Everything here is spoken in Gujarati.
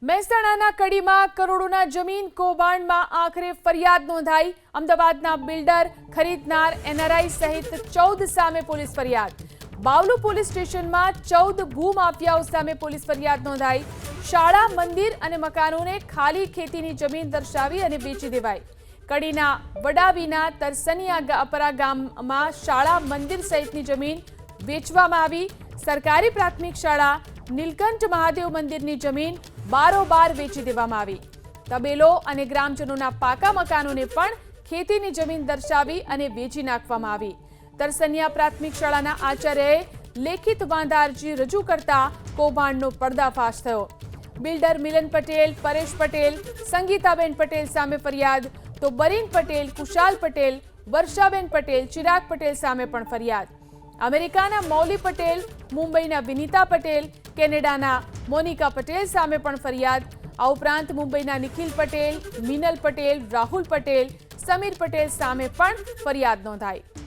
મહેસાણાના કડીમાં કરોડોના જમીન કૌભાંડમાં આખરે ફરિયાદ નોંધાઈ। અમદાવાદના બિલ્ડર, ખરીદનાર, એનઆરઆઈ સહિત 14 સામે પોલીસ ફરિયાદ। બાવલુ પોલીસ સ્ટેશનમાં 14 ભૂમાફિયાઓ સામે પોલીસ ફરિયાદ નોંધાઈ। શાળા, મંદિર અને મકાનોને ખાલી ખેતીની જમીન દર્શાવી અને વેચી દેવાઈ। કડીના વડાવીના તરસનિયાપરા ગામમાં શાળા, મંદિર સહિતની જમીન વેચવામાં આવી। સરકારી પ્રાથમિક શાળા, નીલકંઠ મહાદેવ મંદિરની જમીન બારોબાર વેચી દેવામાં આવી। તબેલો અને ગ્રામજનોના પાકા મકાનોને પણ ખેતીની જમીન દર્શાવી અને વેચી નાખવામાં આવી। તરસનિયા પ્રાથમિક શાળાના આચાર્યએ લેખિત વાંધા અરજી રજૂ કરતા કૌભાંડનો પર્દાફાશ થયો। બિલ્ડર મિલન પટેલ, પરેશ પટેલ, સંગીતાબેન પટેલ સામે ફરિયાદ, તો બરીન પટેલ, કુશાલ પટેલ, વર્ષાબેન પટેલ, ચિરાગ પટેલ સામે પણ ફરિયાદ। અમેરિકાના મૌલી પટેલ, મુંબઈના વિનીતા પટેલ, કેનેડાના મોનિકા પટેલ સામે પણ ફરિયાદ। આ ઉપરાંત મુંબઈના નિખિલ પટેલ, મિનલ પટેલ, રાહુલ પટેલ, સમીર પટેલ સામે પણ ફરિયાદ નોંધાઈ।